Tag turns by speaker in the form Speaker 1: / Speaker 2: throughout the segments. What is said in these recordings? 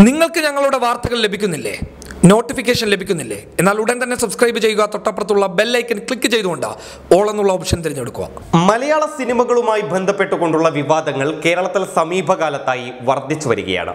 Speaker 1: നിങ്ങൾക്ക് ഞങ്ങളുടെ വാർത്തകൾ ലഭിക്കുന്നില്ലേ? നോട്ടിഫിക്കേഷൻ ലഭിക്കുന്നില്ലേ? എന്നാൽ ഉടൻ തന്നെ സബ്സ്ക്രൈബ് ചെയ്യുക. തൊട്ടപ്പുറത്തുള്ള ബെൽ ഐക്കൺ ക്ലിക്ക് ചെയ്തുകൊണ്ട് ഓൾ എന്നുള്ള ഓപ്ഷൻ തിരഞ്ഞെടുക്കുക.
Speaker 2: മലയാള സിനിമകളുമായി ബന്ധപ്പെട്ടുകൊണ്ടുള്ള വിവാദങ്ങൾ കേരളത്തിൽ സമീപകാലത്തായി വർദ്ധിച്ചു വരികയാണ്.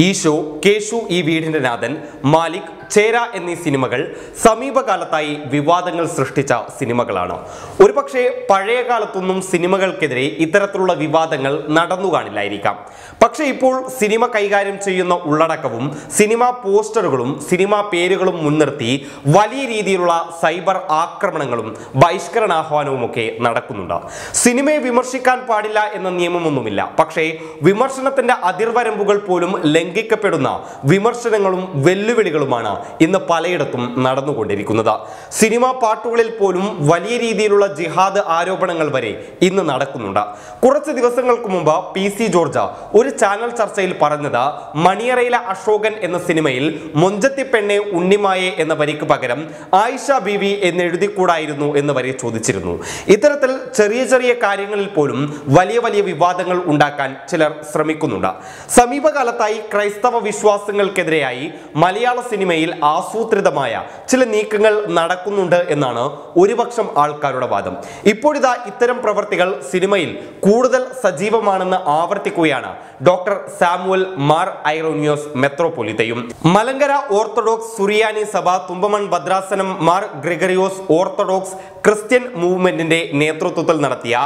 Speaker 2: ഈശോ, കേശു ഈ വീടിന്റെ നാഥൻ, മാലിക്, ചേര എന്നീ സിനിമകൾ സമീപകാലത്തായി വിവാദങ്ങൾ സൃഷ്ടിച്ച സിനിമകളാണ്. ഒരുപക്ഷെ പഴയ കാലത്തൊന്നും സിനിമകൾക്കെതിരെ ഇത്തരത്തിലുള്ള വിവാദങ്ങൾ നടന്നു കാണില്ലായിരിക്കാം. പക്ഷേ ഇപ്പോൾ സിനിമ കൈകാര്യം ചെയ്യുന്ന ഉള്ളടക്കവും സിനിമാ പോസ്റ്ററുകളും സിനിമാ പേരുകളും മുൻനിർത്തി വലിയ രീതിയിലുള്ള സൈബർ ആക്രമണങ്ങളും ബഹിഷ്കരണാഹ്വാനവും ഒക്കെ നടക്കുന്നുണ്ട്. സിനിമയെ വിമർശിക്കാൻ പാടില്ല എന്ന നിയമമൊന്നുമില്ല. പക്ഷേ വിമർശനത്തിന്റെ അതിർവരമ്പുകൾ പോലും ലംഘിക്കപ്പെടുന്ന വിമർശനങ്ങളും വെല്ലുവിളികളുമാണ് ഇന്ന് പലയിടത്തും നടന്നുകൊണ്ടിരിക്കുന്നത്. സിനിമാ പാട്ടുകളിൽ പോലും വലിയ രീതിയിലുള്ള ജിഹാദ് ആരോപണങ്ങൾ വരെ ഇന്ന് നടക്കുന്നുണ്ട്. കുറച്ച് ദിവസങ്ങൾക്ക് മുമ്പ് PC ജോർജ് ഒരു ചാനൽ ചർച്ചയിൽ പറഞ്ഞത് മണിയറയിലെ അശോകൻ എന്ന സിനിമയിൽ മൊഞ്ചത്തി പെണ്ണെ ഉണ്ണിമായെ എന്ന വരിക്ക് പകരം ആയിഷ ബീവി എന്ന് എഴുതിക്കൂടായിരുന്നു എന്ന് വരെ ചോദിച്ചിരുന്നു. ഇത്തരത്തിൽ ചെറിയ ചെറിയ കാര്യങ്ങളിൽ പോലും വലിയ വലിയ വിവാദങ്ങൾ ഉണ്ടാക്കാൻ ചിലർ ശ്രമിക്കുന്നുണ്ട്. സമീപകാലത്തായി ക്രൈസ്തവ വിശ്വാസങ്ങൾക്കെതിരെയായി മലയാള സിനിമയിൽ ആസൂത്രിതമായ ചില നീക്കങ്ങൾ നടക്കുന്നുണ്ട് എന്നാണ് ഒരുപക്ഷം ആൾക്കാരുടെ വാദം. ഇപ്പോഴിതാ ഇത്തരം പ്രവർത്തികൾ സിനിമയിൽ കൂടുതൽ സജീവമാണെന്ന് ആവർത്തിക്കുകയാണ് ഡോക്ടർ സാമുവൽ മാർ ഐറോനിയോസ് മെത്രോപൊലിത്തയും. മലങ്കര ഓർത്തഡോക്സ് സുറിയാനി സഭ തുമ്പമൺ ഭദ്രാസനം മാർ ഗ്രിഗറിയോസ് ഓർത്തഡോക്സ് ക്രിസ്ത്യൻ മൂവ്മെന്റിന്റെ നേതൃത്വത്തിൽ നടത്തിയ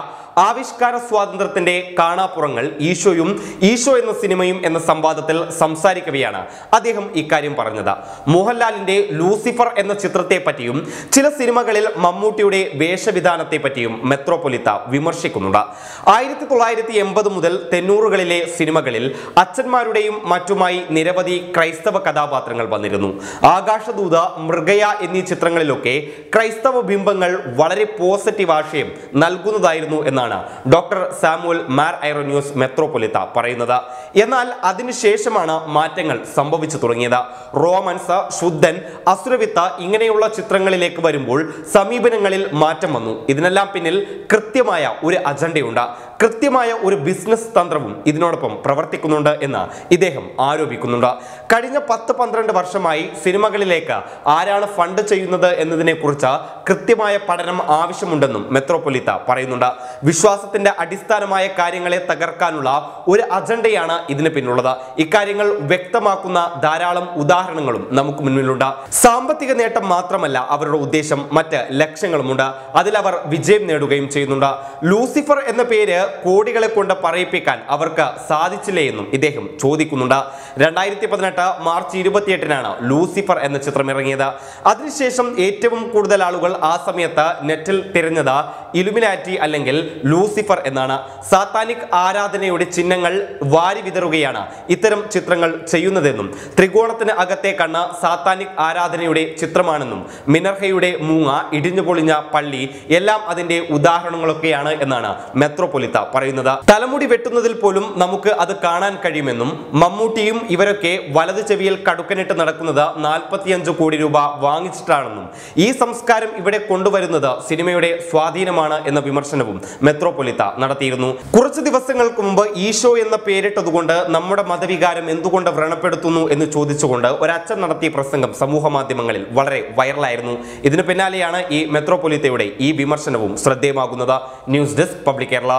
Speaker 2: ആവിഷ്കാര സ്വാതന്ത്ര്യത്തിന്റെ കാണാപ്പുറങ്ങൾ ഈശോയും ഈശോ എന്ന സിനിമയും എന്ന സംവാദത്തിൽ സംസാരിക്കവെയാണ് അദ്ദേഹം ഇക്കാര്യം പറഞ്ഞത്. മോഹൻലാലിന്റെ ലൂസിഫർ എന്ന ചിത്രത്തെ പറ്റിയും ചില സിനിമകളിൽ മമ്മൂട്ടിയുടെ വേഷവിധാനത്തെ പറ്റിയും മെത്രോപൊലിത്ത വിമർശിക്കുന്നുണ്ട്. 1980 മുതൽ 90കളിലെ സിനിമകളിൽ അച്ഛന്മാരുടെയും മറ്റുമായി നിരവധി ക്രൈസ്തവ കഥാപാത്രങ്ങൾ വന്നിരുന്നു. ആകാശദൂത, മൃഗയ എന്നീ ചിത്രങ്ങളിലൊക്കെ ക്രൈസ്തവ ബിംബങ്ങൾ വളരെ പോസിറ്റീവ് ആശയം നൽകുന്നതായിരുന്നു എന്നാണ് ഡോക്ടർ സാമുവൽ മാർ ഐറോനിയോസ് മെത്രോപൊലിത്ത പറയുന്നത്. എന്നാൽ അതിനുശേഷമാണ് മാറ്റങ്ങൾ സംഭവിച്ചു തുടങ്ങിയത്. റോമൻസ്, ശുദ്ധൻ, അസുരവിത്ത ഇങ്ങനെയുള്ള ചിത്രങ്ങളിലേക്ക് വരുമ്പോൾ സമീപനങ്ങളിൽ മാറ്റം വന്നു. ഇതിനെല്ലാം പിന്നിൽ കൃത്യമായ ഒരു അജണ്ടയുണ്ട്, കൃത്യമായ ഒരു ബിസിനസ് തന്ത്രവും ഇതിനോടൊപ്പം പ്രവർത്തിക്കുന്നുണ്ട് എന്ന് ഇദ്ദേഹം ആരോപിക്കുന്നുണ്ട്. കഴിഞ്ഞ 10-12 വർഷമായി സിനിമകളിലേക്ക് ആരാണ് ഫണ്ട് ചെയ്യുന്നത് എന്നതിനെ കുറിച്ച് കൃത്യമായ പഠനം ആവശ്യമുണ്ടെന്നും മെത്രോപൊലിത്ത പറയുന്നുണ്ട്. വിശ്വാസത്തിന്റെ അടിസ്ഥാനമായ കാര്യങ്ങളെ തകർക്കാനുള്ള ഒരു അജണ്ടയാണ് ഇതിന് പിന്നുള്ളത്. ഇക്കാര്യങ്ങൾ വ്യക്തമാക്കുന്ന ധാരാളം ഉദാഹരണങ്ങളും നമുക്ക് മുന്നിലുണ്ട്. സാമ്പത്തിക നേട്ടം മാത്രമല്ല അവരുടെ ഉദ്ദേശം, മറ്റ് ലക്ഷ്യങ്ങളുമുണ്ട്. അതിൽ അവർ വിജയം നേടുകയും ചെയ്യുന്നുണ്ട്. ലൂസിഫർ എന്ന പേര് കോടികളെ കൊണ്ട് പറയിപ്പിക്കാൻ അവർക്ക് സാധിച്ചില്ലേ എന്നും ഇദ്ദേഹം ചോദിക്കുന്നുണ്ട്. 2018 മാർച്ച് 28-നാണ് ലൂസിഫർ എന്ന ചിത്രം ഇറങ്ങിയത്. അതിനുശേഷം ഏറ്റവും കൂടുതൽ ആളുകൾ ആ സമയത്ത് നെറ്റിൽ തിരഞ്ഞത് ഇലുമിനാറ്റി അല്ലെങ്കിൽ ലൂസിഫർ എന്നാണ്. സാത്താനിക് ആരാധനയുടെ ചിഹ്നങ്ങൾ വാരി വിതറുകയാണ് ഇത്തരം ചിത്രങ്ങൾ ചെയ്യുന്നതെന്നും ത്രികോണത്തിന് അകത്തെ കണ്ണ് സാത്താനിക് ആരാധനയുടെ ചിത്രമാണെന്നും മിനർഹയുടെ മൂങ്ങ, ഇടിഞ്ഞു പൊളിഞ്ഞ പള്ളി എല്ലാം അതിന്റെ ഉദാഹരണങ്ങളൊക്കെയാണ് എന്നാണ് മെത്രോപൊലിത്ത പറയുന്നത്. തലമുടി വെട്ടുന്നതിൽ പോലും നമുക്ക് അത് കാണാൻ കഴിയുമെന്നും മമ്മൂട്ടിയും ഇവരൊക്കെ വലതു ചെവിയിൽ കടുക്കനിട്ട് നടക്കുന്നത് 45 കോടി രൂപ വാങ്ങിച്ചിട്ടാണെന്നും ഈ സംസ്കാരം ഇവിടെ കൊണ്ടുവരുന്നത് സിനിമയുടെ സ്വാധീനമാണ് എന്ന വിമർശനവും മെത്രോപൊലിത്ത നടത്തിയിരുന്നു. കുറച്ച് ദിവസങ്ങൾക്ക് മുമ്പ് ഈശോ എന്ന പേരിട്ടതുകൊണ്ട് നമ്മുടെ മതവികാരം എന്തുകൊണ്ട് വ്രണപ്പെടുത്തുന്നു എന്ന് ചോദിച്ചുകൊണ്ട് ഒരച്ഛൻ നടത്തിയ പ്രസംഗം സമൂഹ മാധ്യമങ്ങളിൽ വളരെ വൈറലായിരുന്നു. ഇതിന് പിന്നാലെയാണ് ഈ മെത്രോപൊലിത്തയുടെ ഈ വിമർശനവും ശ്രദ്ധേയമാകുന്നത്. News desk public Kerala.